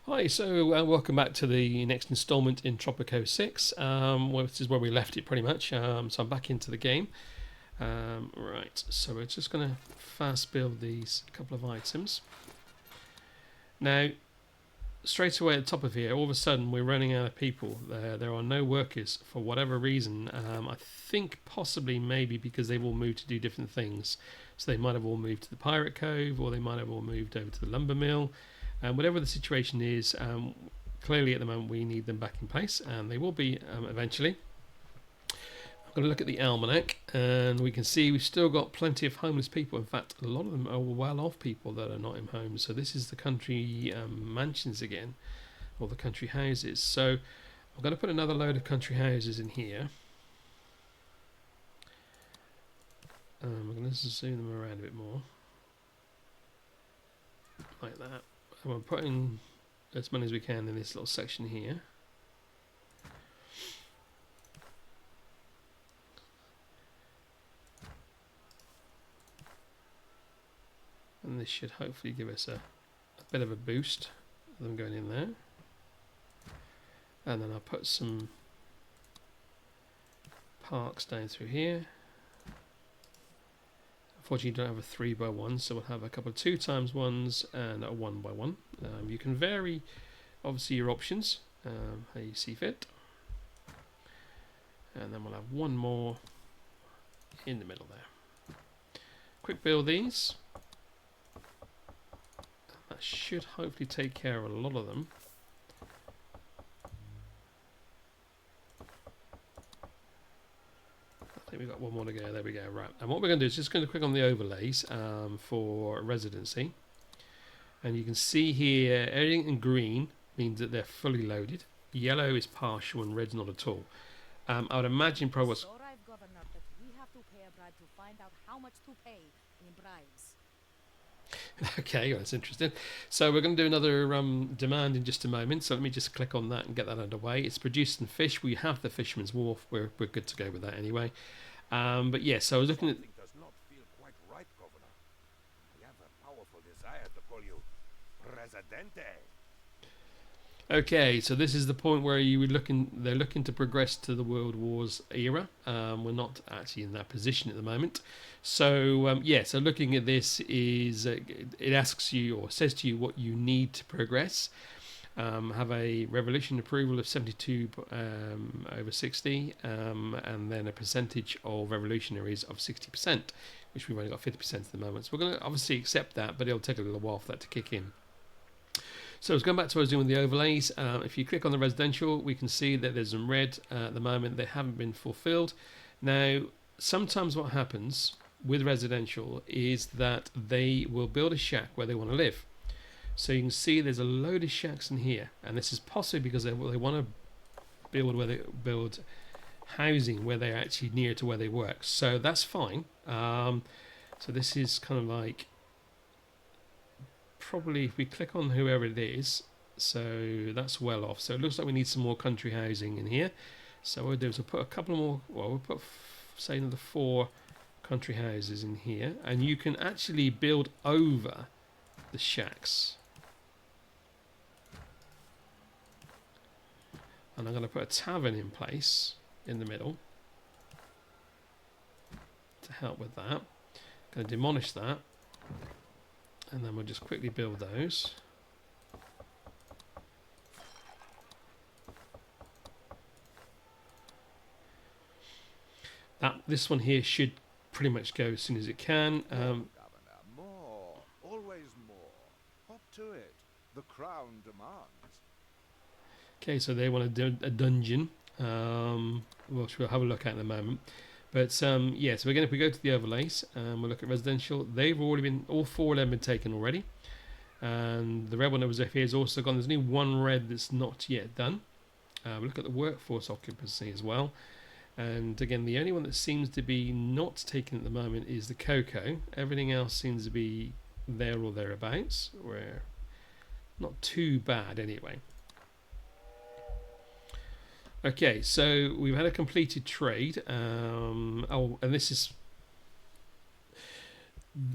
Hi, so welcome back to the next installment in Tropico 6. Well, this is where we left it pretty much. So I'm back into the game. Right, so we're just going to fast build these couple of items. Now, straight away at the top of here, all of a sudden we're running out of people. There are no workers for whatever reason. I think possibly maybe because they've all moved to do different things. So they might have all moved to the Pirate Cove, or they might have all moved over to the Lumber Mill. Whatever the situation is, clearly at the moment we need them back in place, and they will be eventually. I'm going to look at the almanac, and we can see we've still got plenty of homeless people. In fact, a lot of them are well-off people that are not in homes. So this is the country mansions again, or the country houses. So I'm going to put another load of country houses in here. We're going to zoom them around a bit more, like that. And we're putting as many as we can in this little section here. And this should hopefully give us a bit of a boost of them going in there. And then I'll put some parks down through here. Unfortunately, you don't have a 3x1, so we'll have a couple of 2x1s and a 1x1. You can vary, obviously, your options, how you see fit. And then we'll have one more in the middle there. Quick build these. That should hopefully take care of a lot of them. I think we've got one more to go. There we go. Right. And what we're going to do is just going to click on the overlays for residency. And you can see here, everything in green means that they're fully loaded. Yellow is partial and red's not at all. I would imagine probably what's... Okay, well, that's interesting. So we're going to do another demand in just a moment. So let me just click on that and get that underway. It's producing fish. We have the Fisherman's Wharf. We're good to go with that anyway. But yes, yeah, so I was looking at... Does not feel quite right, Governor. I have a powerful desire to call you Presidente. Okay, so this is the point where they're looking to progress to the World Wars era. We're not actually in that position at the moment. So so looking at this is it asks you or says to you what you need to progress. Have a revolution approval of 72 over 60, and then a percentage of revolutionaries of 60%, which we've only got 50% at the moment. So we're going to obviously accept that, but it'll take a little while for that to kick in. So let's go back to what I was doing with the overlays. If you click on the residential, we can see that there's some red at the moment. They haven't been fulfilled. Now, sometimes what happens with residential is that they will build a shack where they want to live. So you can see there's a load of shacks in here, and this is possibly because they want to build housing where they're actually near to where they work. So that's fine. So this is kind of like, probably if we click on whoever it is, so that's well off. So it looks like we need some more country housing in here. So what we'll do is we'll put a couple more, well, we'll put say another 4 country houses in here, and you can actually build over the shacks. And I'm going to put a tavern in place in the middle to help with that. Going to demolish that, and then we'll just quickly build those. This one here should pretty much go as soon as it can. Governor, more, always more. Hop to it. The crown demands. Okay, so they want to do a dungeon, which we'll have a look at in a moment. But yeah, so again, if we go to the overlays, we'll look at residential. They've already been, all 4 of them have been taken already. And the red one that was up here is also gone. There's only one red that's not yet done. We'll look at the workforce occupancy as well. And again, the only one that seems to be not taken at the moment is the cocoa. Everything else seems to be there or thereabouts. We're not too bad anyway. Okay, so we've had a completed trade. And this is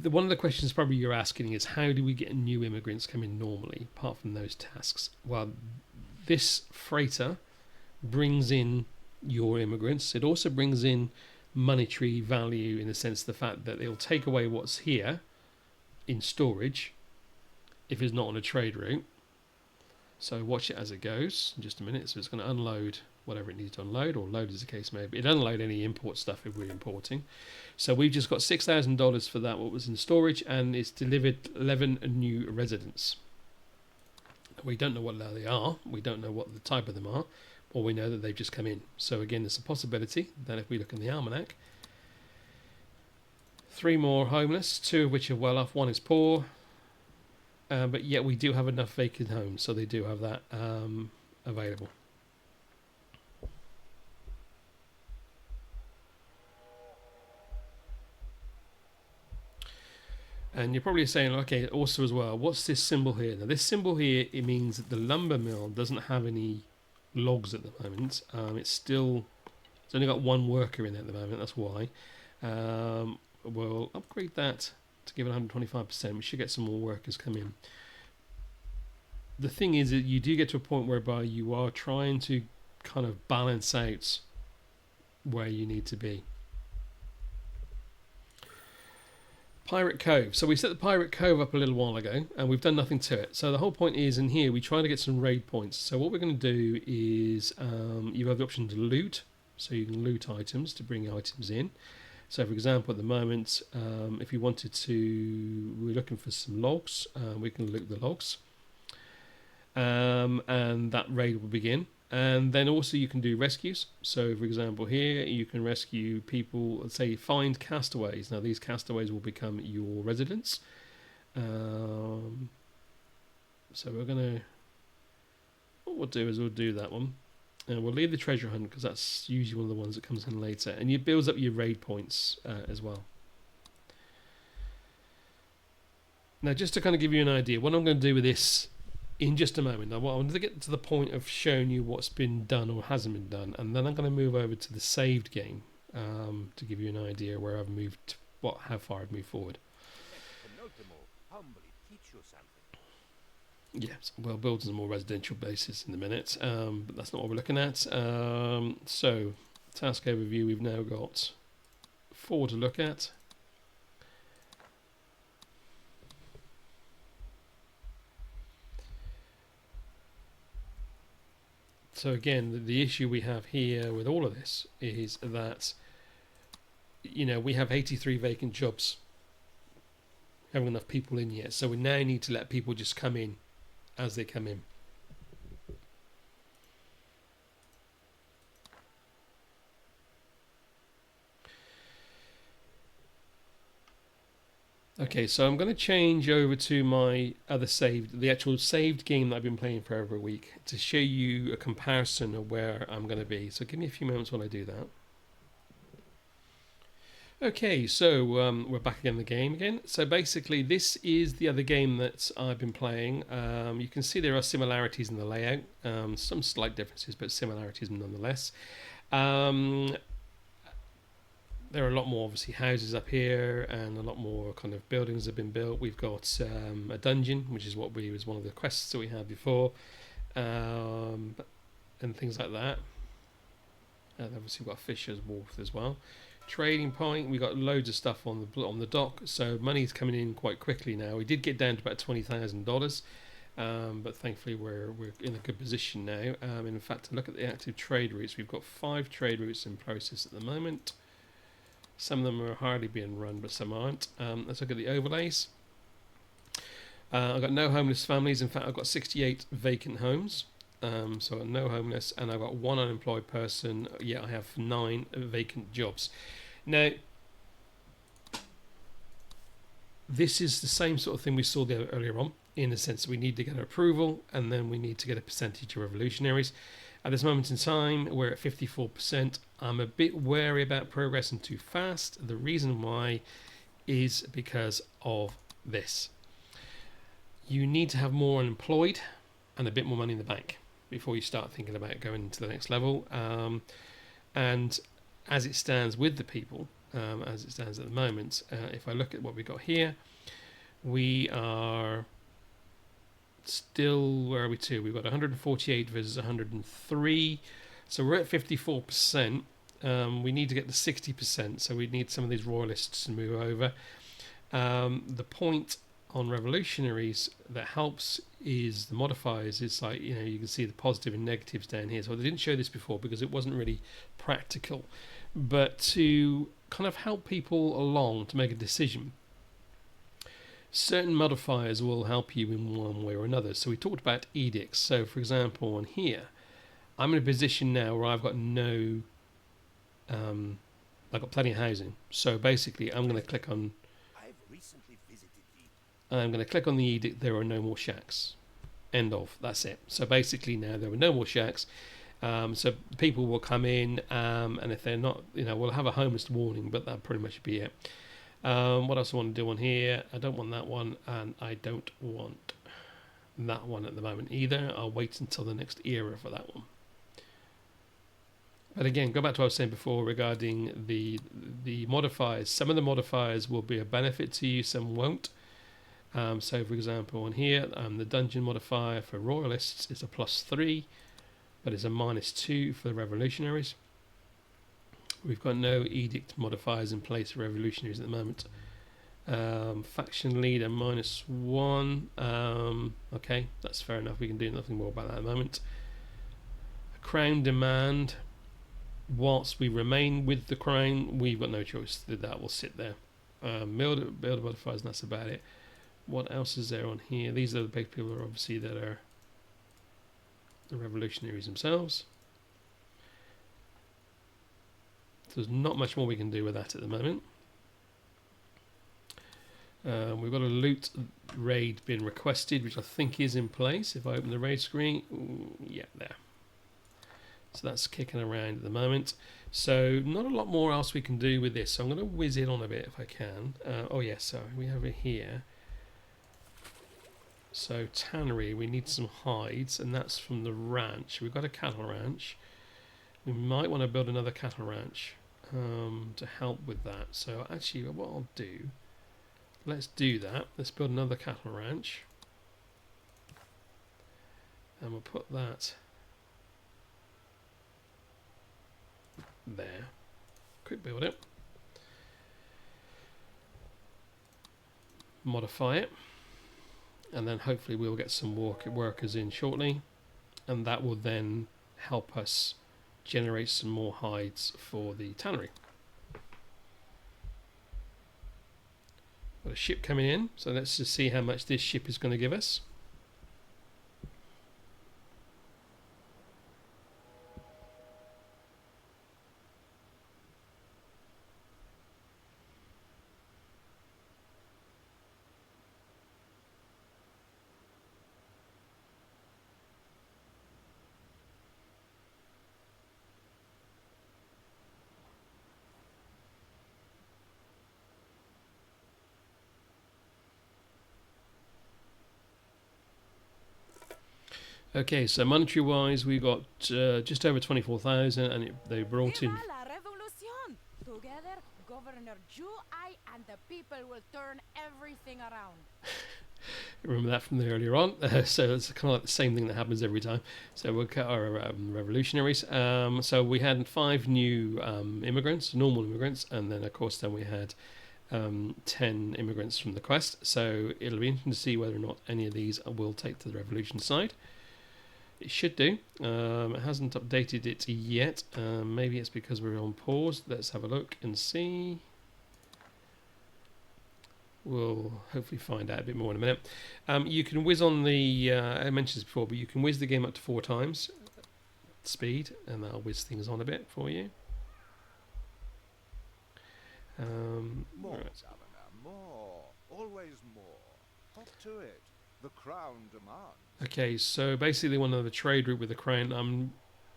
One of the questions probably you're asking is how do we get new immigrants coming normally, apart from those tasks? Well, this freighter brings in your immigrants. It also brings in monetary value in the sense of the fact that it'll take away what's here in storage if it's not on a trade route. So watch it as it goes in just a minute. So it's going to unload whatever it needs to unload, or load as the case may be. It doesn't load any import stuff if we're importing. So we've just got $6,000 for that, what was in storage, and it's delivered 11 new residents. We don't know what they are. We don't know what the type of them are. Or we know that they've just come in. So again, there's a possibility that if we look in the almanac, 3 more homeless, 2 of which are well off, 1 is poor. But yet we do have enough vacant homes, so they do have that available. And you're probably saying, okay, also as well, what's this symbol here? Now this symbol here, it means that the lumber mill doesn't have any logs at the moment. It's only got 1 worker in it at the moment, that's why. We'll upgrade that to give it 125%. We should get some more workers come in. The thing is that you do get to a point whereby you are trying to kind of balance out where you need to be. Pirate Cove. So we set the Pirate Cove up a little while ago and we've done nothing to it. So the whole point is in here we try to get some raid points. So what we're going to do is you have the option to loot. So you can loot items to bring items in. So for example at the moment if you wanted to, we're looking for some logs, we can loot the logs. And that raid will begin. And then also you can do rescues. So for example here you can rescue people, let's say find castaways. Now these castaways will become your residents. So we're gonna, what we'll do is we'll do that one. And we'll leave the treasure hunt because that's usually one of the ones that comes in later. And it builds up your raid points as well. Now just to kind of give you an idea, what I'm going to do with this in just a moment. Now, I want to get to the point of showing you what's been done or hasn't been done, and then I'm going to move over to the saved game to give you an idea where I've moved, how far I've moved forward. Yes, we'll build some more residential bases in a minute, but that's not what we're looking at. So, task overview, we've now got 4 to look at. So again, the issue we have here with all of this is that, you know, we have 83 vacant jobs. We haven't enough people in yet. So we now need to let people just come in as they come in. Okay, so I'm going to change over to my other saved, the actual saved game that I've been playing for over a week to show you a comparison of where I'm going to be. So give me a few moments while I do that. Okay, so we're back again in the game again. So basically this is the other game that I've been playing. You can see there are similarities in the layout, some slight differences, but similarities nonetheless. There are a lot more obviously houses up here and a lot more kind of buildings have been built. We've got a dungeon, which is what was one of the quests that we had before, and things like that. And obviously we've got Fisher's Wharf as well. Trading point, we got loads of stuff on the dock, so money's coming in quite quickly now. We did get down to about $20,000, but thankfully we're in a good position now. In fact, to look at the active trade routes, we've got 5 trade routes in process at the moment. Some of them are hardly being run, but some aren't. Let's look at the overlays. I've got no homeless families. In fact, I've got 68 vacant homes. So I've got no homeless, and I've got 1 unemployed person. Yeah, I have 9 vacant jobs. Now, this is the same sort of thing we saw earlier on, in the sense that we need to get approval, and then we need to get a percentage of revolutionaries. At this moment in time, we're at 54%. I'm a bit wary about progressing too fast. The reason why is because of this. You need to have more unemployed and a bit more money in the bank before you start thinking about going to the next level. And as it stands with the people, as it stands at the moment. If I look at what we got here, we are still, where are we to? We've got 148 versus 103, so we're at 54%. We need to get to 60%, so we need some of these royalists to move over. The point on revolutionaries that helps is the modifiers. It's like, you know, you can see the positive and negatives down here. So they didn't show this before because it wasn't really practical, but to kind of help people along to make a decision, certain modifiers will help you in one way or another. So we talked about edicts. So for example, on here, I'm in a position now where I've got no I've got plenty of housing. So basically I'm going to click on the edict. There are no more shacks. End of. That's it. So basically now there are no more shacks. So people will come in, and if they're not, you know, we'll have a homeless warning, but that'll pretty much be it. What else I want to do on here? I don't want that one, and I don't want that one at the moment either. I'll wait until the next era for that one. But again, go back to what I was saying before regarding the modifiers. Some of the modifiers will be a benefit to you, some won't. So for example on here, the dungeon modifier for royalists is a +3, but it's a -2 for the revolutionaries. We've got no edict modifiers in place for revolutionaries at the moment. Faction leader -1. Okay, that's fair enough. We can do nothing more about that at the moment. Crown demand. Whilst we remain with the crown, we've got no choice. That will sit there. Builder modifiers, and that's about it. What else is there on here? These are the big people that are obviously that are the revolutionaries themselves. So there's not much more we can do with that at the moment. We've got a loot raid being requested, which I think is in place. If I open the raid screen, yeah, there. So that's kicking around at the moment. So not a lot more else we can do with this. So I'm going to whiz it on a bit if I can. Oh yes, so we have it here. So tannery, we need some hides, and that's from the ranch. We've got a cattle ranch. We might want to build another cattle ranch to help with that. So actually what I'll do, let's do that. Let's build another cattle ranch. And we'll put that there. Quick build it. Modify it. And then hopefully we'll get some workers in shortly. And that will then help us generate some more hides for the tannery. Got a ship coming in. So let's just see how much this ship is going to give us. Okay, so monetary wise, we got just over 24,000, and they brought in. Together, Governor Ju-I and the people will turn everything around. Remember that from the earlier on. So it's kind of like the same thing that happens every time. So we'll cut our revolutionaries. So we had 5 new immigrants, normal immigrants, and then of course then we had 10 immigrants from the quest. So it'll be interesting to see whether or not any of these will take to the revolution side. It should do. It hasn't updated it yet. Maybe it's because we're on pause. Let's have a look and see. We'll hopefully find out a bit more in a minute. You can whiz on the, I mentioned this before, but you can whiz the game up to 4 times speed, and that'll whiz things on a bit for you. More, right. Governor, more. Always more. Hop to it. The crown demands. Okay, so basically one of the trade route with the crown, I'm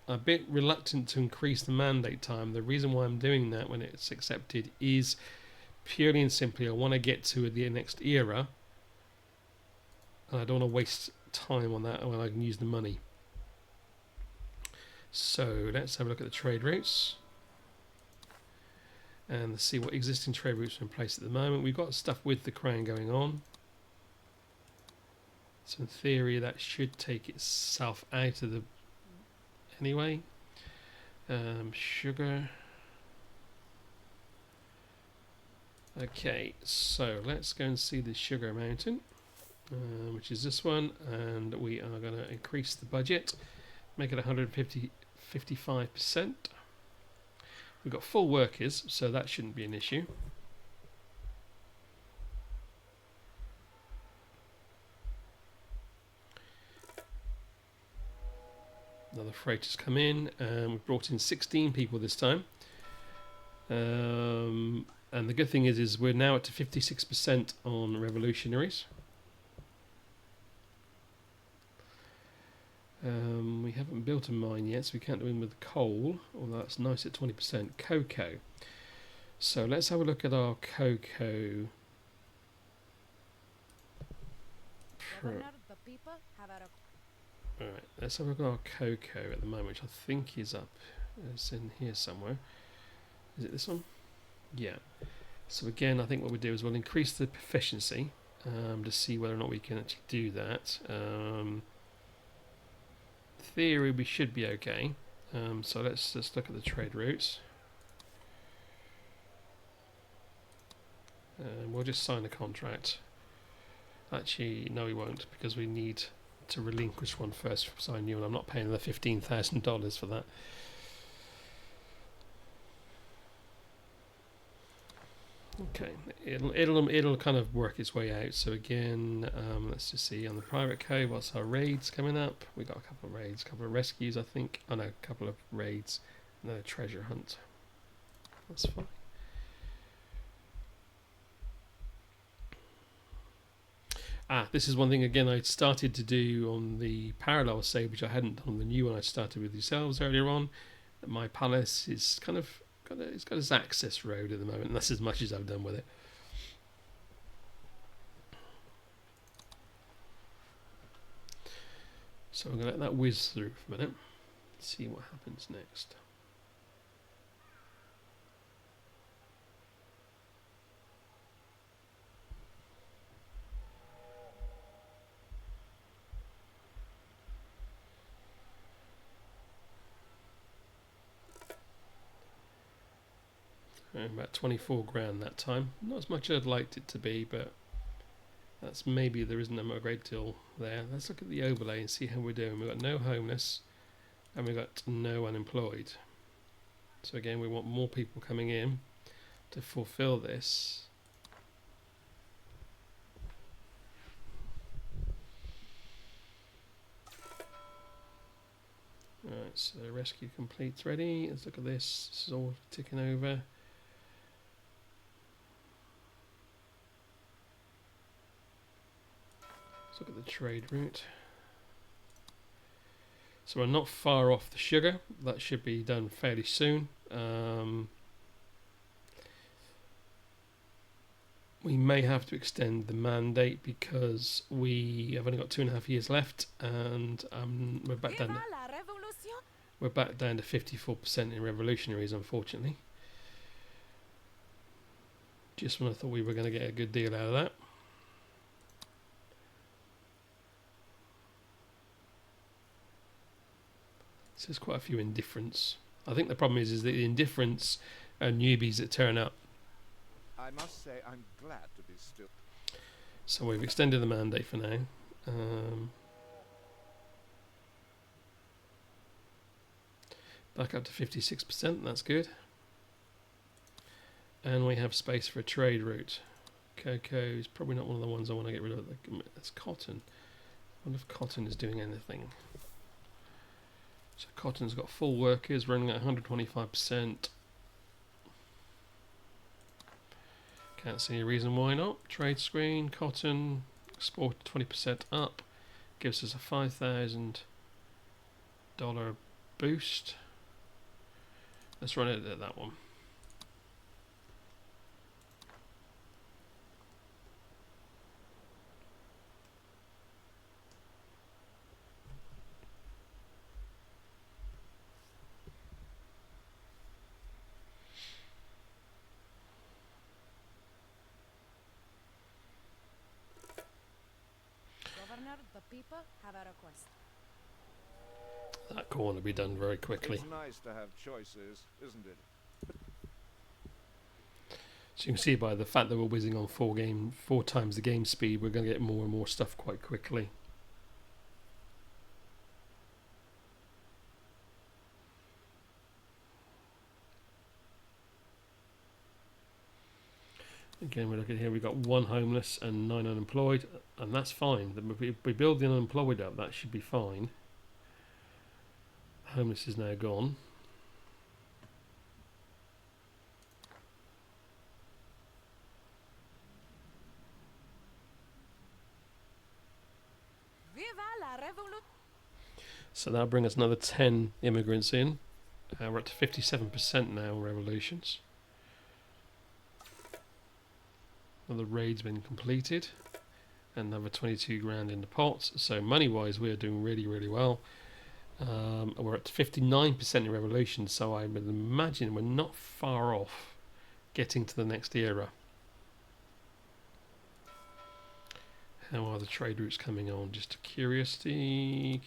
a bit reluctant to increase the mandate time. The reason why I'm doing that when it's accepted is purely and simply I want to get to the next era, and I don't want to waste time on that when I can use the money. So let's have a look at the trade routes. and see what existing trade routes are in place at the moment. We've got stuff with the crown going on. So in theory that should take itself out of the... Anyway. Sugar. Okay, so let's go and see the sugar mountain, which is this one, and we are going to increase the budget, make it 55%. We've got full workers, so that shouldn't be an issue. Another freight has come in, and we've brought in 16 people this time. And the good thing is we're now up to 56% on revolutionaries. We haven't built a mine yet, so we can't do it with coal, although that's nice at 20%. Cocoa. So let's have a look at our cocoa. Governor, the people have a Alright, let's have a look at our cocoa at the moment, which I think is up. It's in here somewhere. Is it this one? Yeah. So again, I think what we'll do is we'll increase the proficiency to see whether or not we can actually do that. Theory, we should be okay. So let's just look at the trade routes. We'll just sign a contract. Actually, no, we won't, because we need to relinquish one first for sign new, and I'm not paying the $15,000 for that. Okay, it'll kind of work its way out. So again, let's just see on the private code, what's our raids coming up? We got a couple of raids, a couple of rescues, I think. Oh no, a couple of raids, and then a treasure hunt. That's fine. This is one thing again I started to do on the parallel save, which I hadn't done on the new one I started with yourselves earlier on. My palace is kind of it's got its access road at the moment, and that's as much as I've done with it. So I'm going to let that whiz through for a minute, see what happens next. About 24 grand that time. Not as much as I'd liked it to be, but that's maybe there isn't a great deal there. Let's look at the overlay and see how we're doing. We've got no homeless and we've got no unemployed. So again, we want more people coming in to fulfill this. Alright, so rescue complete's ready. Let's look at this. This is all ticking over. Look at the trade route. So we're not far off the sugar. That should be done fairly soon. We may have to extend the mandate because we have only got 2.5 years left, and we're back down to 54% in revolutionaries, unfortunately. Just when I thought we were going to get a good deal out of that. So there's quite a few indifferents. I think the problem is that the indifferents are newbies that turn up. I must say I'm glad to be still. So we've extended the mandate for now. Back up to 56%, that's good. And we have space for a trade route. Cocoa is probably not one of the ones I want to get rid of. That's cotton. I wonder if cotton is doing anything. So cotton's got full workers running at 125%. Can't see any reason why not. Trade screen, cotton, export 20% up. Gives us a $5,000 boost. Let's run it at that one. the people have a request. That corner will be done very quickly. It's nice to have choices, isn't it? So you can see by the fact that we're whizzing on 4 times the game speed, we're going to get more and more stuff quite quickly. Again, we look at here, we've got 1 homeless and 9 unemployed, and that's fine. We build the unemployed up, that should be fine. Homeless is now gone. Viva la revolution! So that'll bring us another 10 immigrants in. We're up to 57% now revolutions. Another raid's been completed. Another 22 grand in the pot. So money-wise, we are doing really, really well. We're at 59% in revolution, so I would imagine we're not far off getting to the next era. How are the trade routes coming on? Just a curiosity.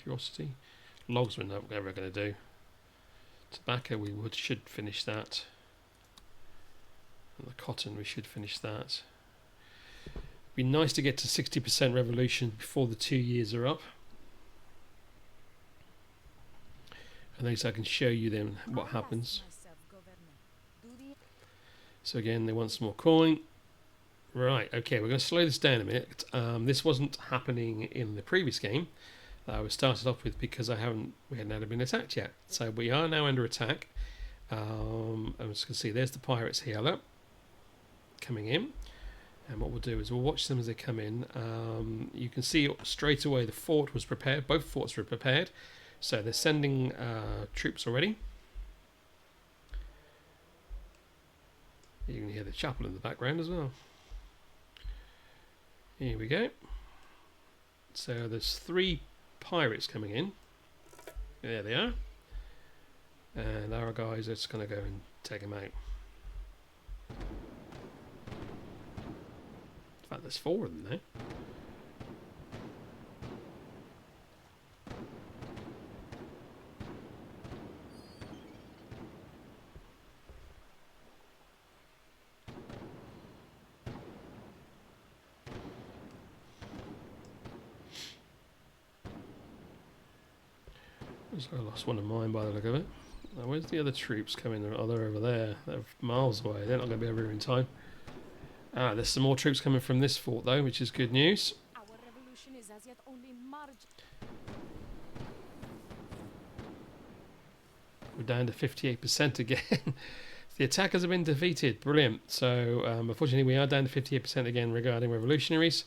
Logs we're not ever going to do. Tobacco we should finish that. And the cotton we should finish that. Be nice to get to 60% revolution before the 2 years are up. And then so I can show you then what happens. So again, they want some more coin. Right, okay, we're going to slow this down a minute. This wasn't happening in the previous game that I was started off with because we hadn't been attacked yet. So we are now under attack. I'm just going to see, there's the pirates here, look, coming in. And what we'll do is we'll watch them as they come in. You can see straight away the fort was prepared. Both forts were prepared. So they're sending troops already. You can hear the chapel in the background as well. Here we go. So there's 3 pirates coming in. There they are. And our guys are just going to go and take them out. In fact, there's 4 of them now. I lost one of mine by the look of it. Now, where's the other troops coming? Oh, they're over there. They're miles away. They're not going to be over here in time. There's some more troops coming from this fort, though, which is good news. Our revolution is as yet only margin. We're down to 58% again. The attackers have been defeated. Brilliant. So, unfortunately, we are down to 58% again regarding revolutionaries.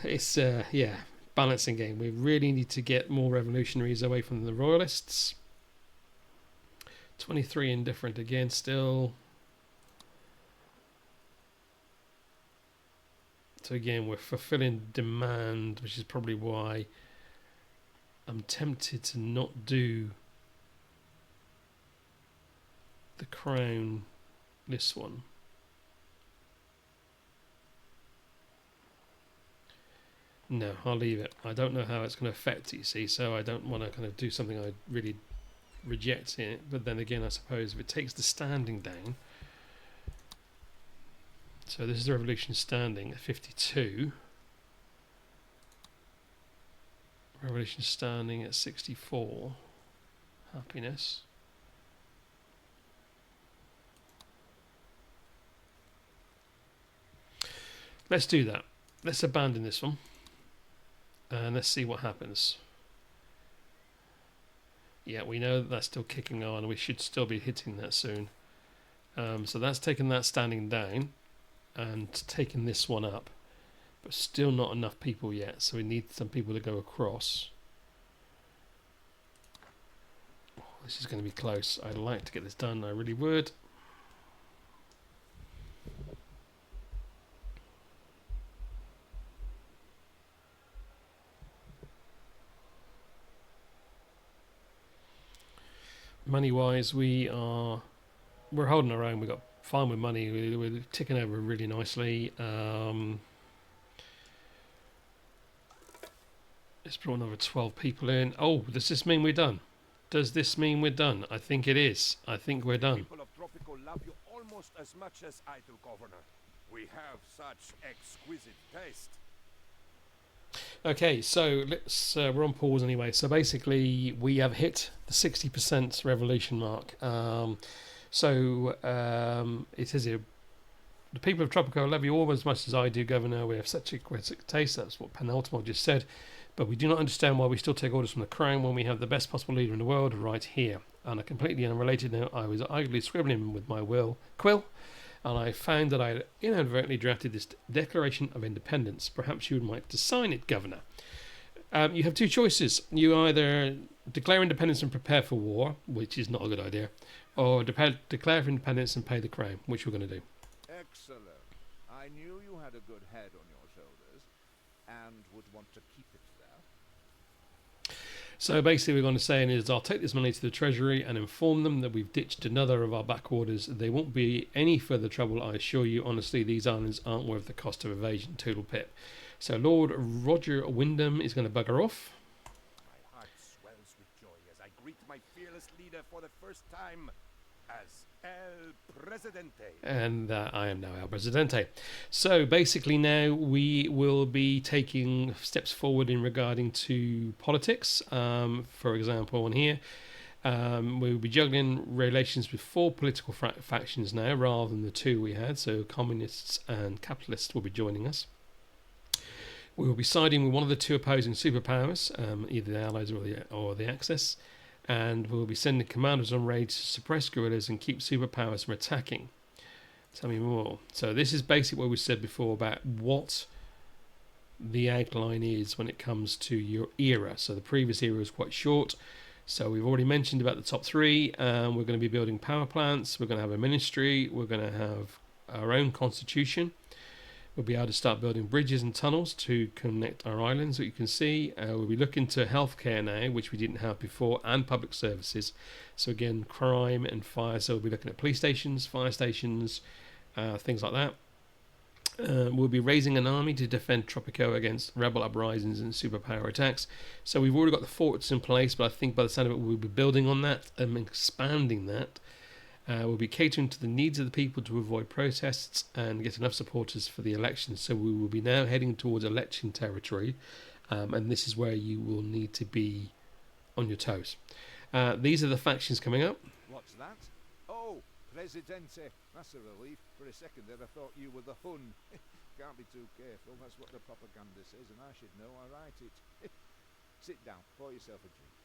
It's, yeah, balancing game. We really need to get more revolutionaries away from the royalists. 23 indifferent again still. So again, we're fulfilling demand, which is probably why I'm tempted to not do the crown, this one. No, I'll leave it. I don't know how it's going to affect it, you see, so I don't want to kind of do something I really reject it. But then again, I suppose if it takes the standing down. So this is the revolution standing at 52. Revolution standing at 64. Happiness. Let's do that. Let's abandon this one. And let's see what happens. Yeah, we know that that's still kicking on. We should still be hitting that soon. So that's taken that standing down and taking this one up. But still not enough people yet. So we need some people to go across. Oh, this is going to be close. I'd like to get this done. I really would. Money wise, we're holding our own. We got fine with money. We're ticking over really nicely. Let's brought another 12 people in. Oh, does this mean we're done? Does this mean we're done? I think it is. I think we're done. People of Tropico love you almost as much as I do, Governor. We have such exquisite taste. Okay, so we're on pause anyway. So basically, we have hit the 60% revolution mark. It says here, the people of Tropico love you all as much as I do, Governor. We have such exquisite taste. That's what Penultimo just said. But we do not understand why we still take orders from the crown when we have the best possible leader in the world right here. On a completely unrelated note, I was idly scribbling with my quill, and I found that I had inadvertently drafted this Declaration of Independence. Perhaps you would like to sign it, Governor. You have two choices. You either declare independence and prepare for war, which is not a good idea, or declare independence and pay the crown, which we're going to do. Excellent. I knew you had a good head on your shoulders and would want to keep it there. So basically we're going to say is I'll take this money to the Treasury and inform them that we've ditched another of our backorders. There won't be any further trouble, I assure you. Honestly, these islands aren't worth the cost of evasion. Toodle pip. So Lord Roger Wyndham is going to bugger off. My heart swells with joy as I greet my fearless leader for the first time as El Presidente. And I am now El Presidente. So basically now we will be taking steps forward in regarding to politics. For example, on here, we will be juggling relations with 4 political factions now rather than the 2 we had. So communists and capitalists will be joining us. We will be siding with one of the 2 opposing superpowers, either the Allies or the Axis. And we'll be sending commanders on raids to suppress guerrillas and keep superpowers from attacking. Tell me more. So this is basically what we said before about what the outline is when it comes to your era. So the previous era was quite short. So we've already mentioned about the top 3. We're going to be building power plants. We're going to have a ministry. We're going to have our own constitution. We'll be able to start building bridges and tunnels to connect our islands that you can see. We'll be looking to healthcare now, which we didn't have before, and public services. So again, crime and fire. So we'll be looking at police stations, fire stations, things like that. We'll be raising an army to defend Tropico against rebel uprisings and superpower attacks. So we've already got the forts in place, but I think by the sound of it, we'll be building on that and expanding that. We'll be catering to the needs of the people to avoid protests and get enough supporters for the elections. So we will be now heading towards election territory, and this is where you will need to be on your toes. These are the factions coming up. What's that? Oh, Presidente. That's a relief. For a second there I thought you were the Hun. Can't be too careful. That's what the propaganda says, and I should know. I write it. Sit down. Pour yourself a drink.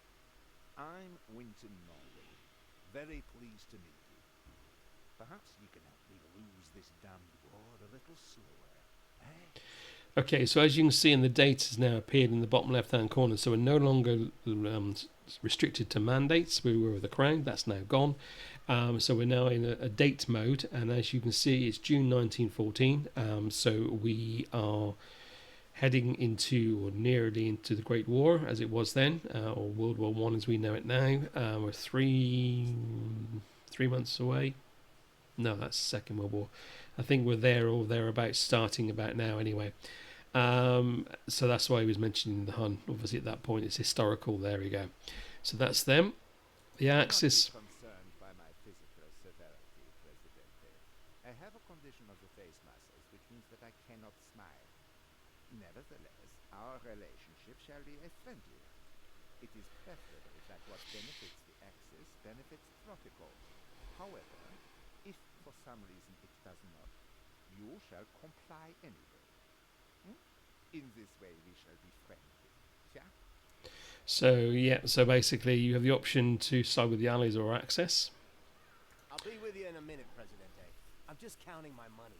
I'm Winton Norway. Very pleased to meet you. Perhaps you can help me lose this damned war a little slower, eh? Okay, so as you can see, in the date has now appeared in the bottom left-hand corner. So we're no longer restricted to mandates. We were with the crown. That's now gone. So we're now in a date mode, and as you can see, it's June 1914. So we are heading into, or nearly into, the Great War as it was then, or World War One as we know it now. We're three months away. No, that's the Second World War. I think we're there or thereabouts, starting about now anyway. So that's why he was mentioning the Hun. Obviously at that point it's historical. There we go. So that's them. The Axis. I'm not concerned by my physical severity, Presidente. I have a condition of the face muscles, which means that I cannot smile. Nevertheless, our relationship shall be a friendly one. It is preferable that what benefits the Axis benefits Tropico. However, if for some reason it does not, you shall comply anyway. In this way we shall be friendly. Yeah? So basically you have the option to side with the Allies or Axis. I'll be with you in a minute, Presidente. I'm just counting my money.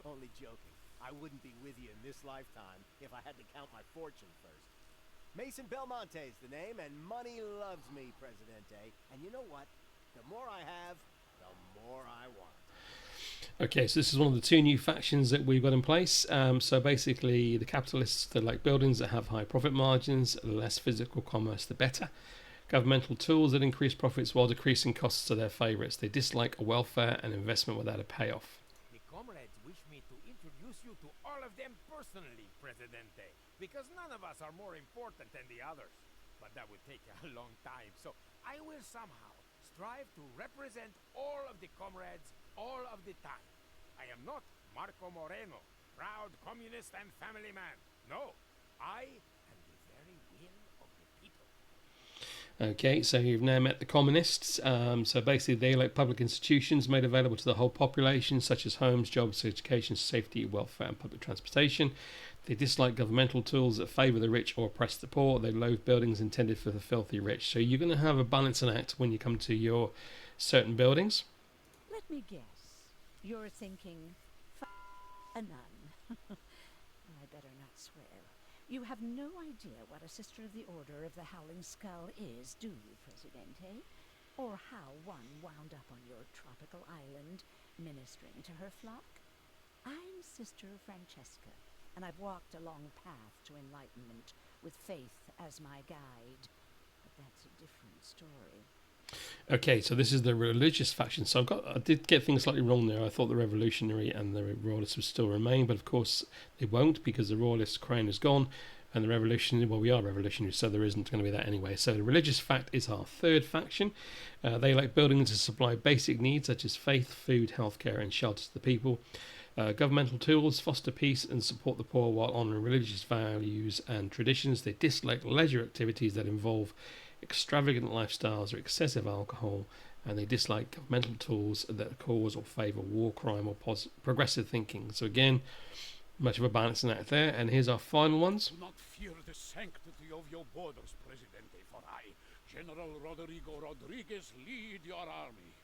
Only joking. I wouldn't be with you in this lifetime if I had to count my fortune first. Mason Belmonte's the name, and money loves me, Presidente. And you know what? The more I have, the more I want. Okay, so this is one of the 2 new factions that we've got in place. So basically the capitalists, they like buildings that have high profit margins. The less physical commerce, the better. Governmental tools that increase profits while decreasing costs are their favourites. They dislike welfare and investment without a payoff. The comrades wish me to introduce you to all of them personally, Presidente, because none of us are more important than the others. But that would take a long time, so I will somehow strive to represent all of the comrades all of the time. I am not Marco Moreno, proud communist and family man. No, I am the very will of the people. Okay, so you've now met the communists. So basically, they elect public institutions made available to the whole population, such as homes, jobs, education, safety, welfare, and public transportation. They dislike governmental tools that favour the rich or oppress the poor. They loathe buildings intended for the filthy rich. So you're going to have a balancing act when you come to your certain buildings. Let me guess. You're thinking, a nun. I better not swear. You have no idea what a Sister of the Order of the Howling Skull is, do you, Presidente? Or how one wound up on your tropical island ministering to her flock? I'm Sister Francesca, and I've walked a long path to enlightenment with faith as my guide. But that's a different story. Okay, so this is the religious faction. So I did get things slightly wrong there. I thought the revolutionary and the royalists would still remain, but of course they won't, because the royalist crown is gone, and the revolutionary, well, we are revolutionaries, so there isn't going to be that anyway. So the religious fact is our third faction. They like buildings to supply basic needs such as faith, food, healthcare, and shelter to the people. Governmental tools foster peace and support the poor while honouring religious values and traditions. They dislike leisure activities that involve extravagant lifestyles or excessive alcohol, and they dislike governmental tools that cause or favour war, crime, or progressive thinking. So again, much of a balancing act there. And here's our final ones. Do not fear the sanctity of your borders, Presidente, for I, General Rodrigo Rodriguez, lead your army.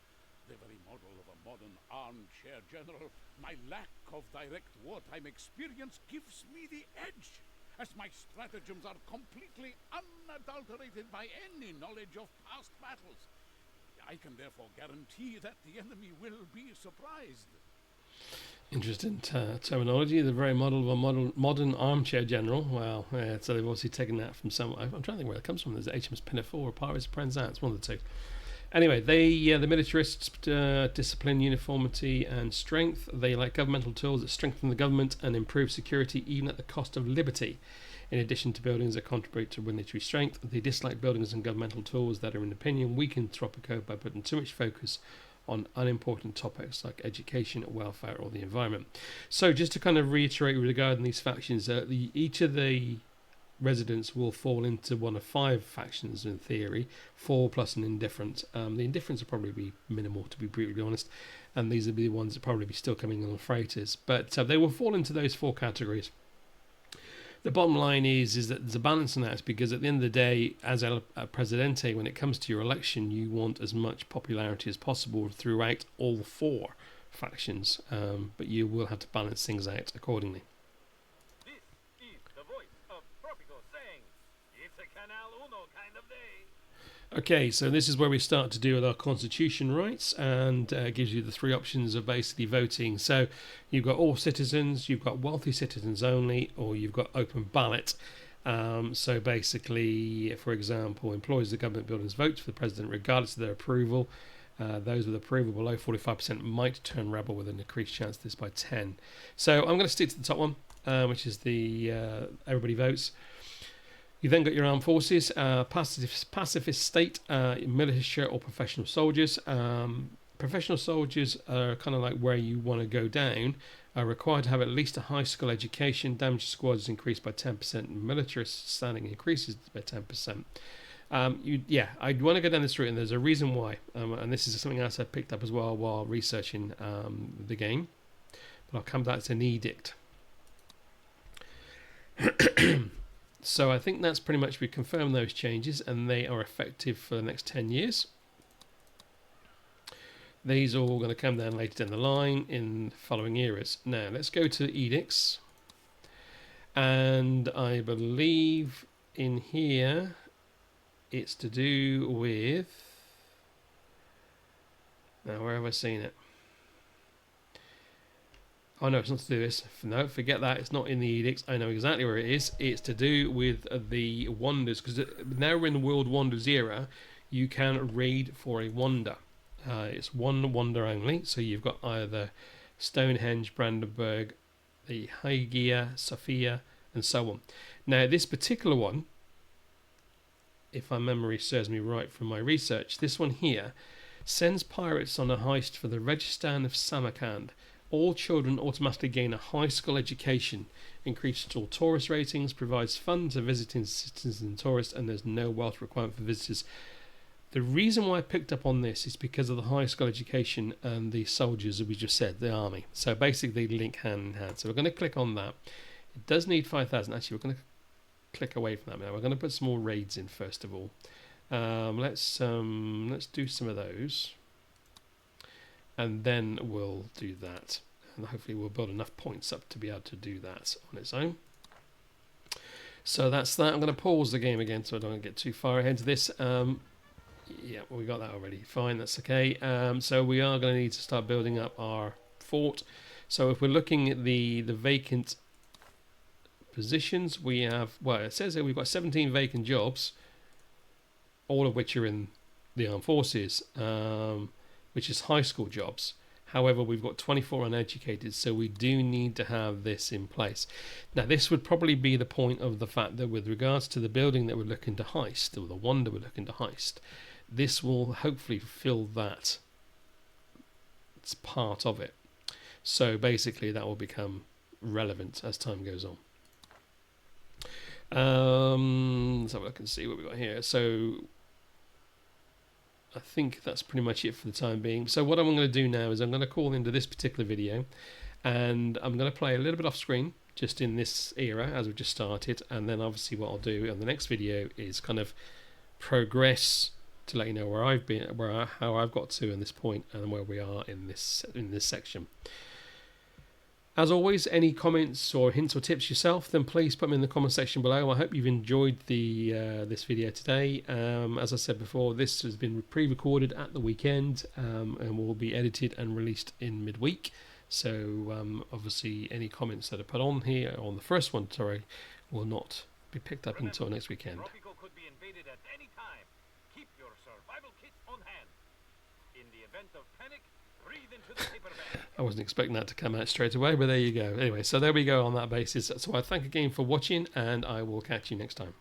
The very model of a modern armchair general, my lack of direct wartime experience gives me the edge, as my stratagems are completely unadulterated by any knowledge of past battles. I can therefore guarantee that the enemy will be surprised. Interesting terminology. The very model of a modern armchair general. Wow. So they've obviously taken that from some. I'm trying to think where it comes from. There's HMS Pinafore or Pirates of Penzance. It's one of the two. Anyway, the militarists discipline, uniformity, and strength. They like governmental tools that strengthen the government and improve security, even at the cost of liberty. In addition to buildings that contribute to military strength, they dislike buildings and governmental tools that, in opinion, weaken Tropico by putting too much focus on unimportant topics like education, welfare, or the environment. So, just to kind of reiterate regarding these factions, each of the residents will fall into one of 5 factions in theory, 4 plus an indifferent. The indifferents will probably be minimal, to be brutally honest, and these will be the ones that probably be still coming on the freighters. But they will fall into those 4 categories. The bottom line is that there's a balancing act, because at the end of the day, as a Presidente, when it comes to your election, you want as much popularity as possible throughout all 4 factions, but you will have to balance things out accordingly. This is the voice of Tropico saying, it's a Canal Uno kind of day. Okay, so this is where we start to do with our constitution rights, and gives you the 3 options of basically voting. So you've got all citizens, you've got wealthy citizens only, or you've got open ballot. So basically, for example, employees of the government buildings vote for the president regardless of their approval. Those with approval below 45% might turn rebel with an increased chance of this by 10. So I'm going to stick to the top one, which is the everybody votes. You then got your armed forces, pacifist state, militia or professional soldiers. Professional soldiers are kind of like where you want to go down. Are required to have at least a high school education. Damage to squads is increased by 10%. Militarist standing increases by 10%. I'd want to go down this route, and there's a reason why. And this is something else I picked up as well while researching the game. But I'll come back to an edict. So I think that's pretty much, we confirmed those changes, and they are effective for the next 10 years. These are all going to come down later down the line in the following eras. Now, let's go to edicts. And I believe in here it's to do with... Now, where have I seen it? Oh no, it's not to do this. No, forget that. It's not in the edicts. I know exactly where it is. It's to do with the wonders, because now we're in the World Wonders era. You can raid for a wonder. It's one wonder only. So you've got either Stonehenge, Brandenburg, the Hagia Sophia, and so on. Now, this particular one, if my memory serves me right from my research, this one here sends pirates on a heist for the Registan of Samarkand. All children automatically gain a high school education, increases all tourist ratings, provides funds to visiting citizens and tourists, and there's no wealth requirement for visitors. The reason why I picked up on this is because of the high school education and the soldiers, as we just said, the army. So basically they link hand in hand. So we're going to click on that. It does need 5,000. Actually, we're going to click away from that now. We're going to put some more raids in first of all. Let's do some of those, and then we'll do that, and hopefully we'll build enough points up to be able to do that on its own. So that's that. I'm going to pause the game again so I don't get too far ahead of this. Yeah, well, we got that already. Fine, that's okay. So we are going to need to start building up our fort. So if we're looking at the vacant positions, we have, well, it says here we've got 17 vacant jobs, all of which are in the armed forces, which is high school jobs. However, we've got 24 uneducated, so we do need to have this in place. Now, this would probably be the point of the fact that with regards to the building that we're looking to heist, or the one that we're looking to heist, this will hopefully fill that. It's part of it. So basically that will become relevant as time goes on. Let's have a look and see what we've got here. So I think that's pretty much it for the time being. So what I'm going to do now is I'm going to call into this particular video, and I'm going to play a little bit off screen just in this era as we've just started, and then obviously what I'll do on the next video is kind of progress to let you know where I've been, how I've got to in this point, and where we are in this section. As always, any comments or hints or tips yourself, then please put them in the comment section below. I hope you've enjoyed the this video today. As I said before, this has been pre-recorded at the weekend, and will be edited and released in midweek. So obviously any comments that are put on here, on the first one, sorry, will not be picked up until next weekend. Tropico could be invaded at any time. Keep your survival kit on hand. In the event of panic, breathe into the paper bag. I wasn't expecting that to come out straight away, but there you go. Anyway, so there we go on that basis. So I thank again for watching, and I will catch you next time.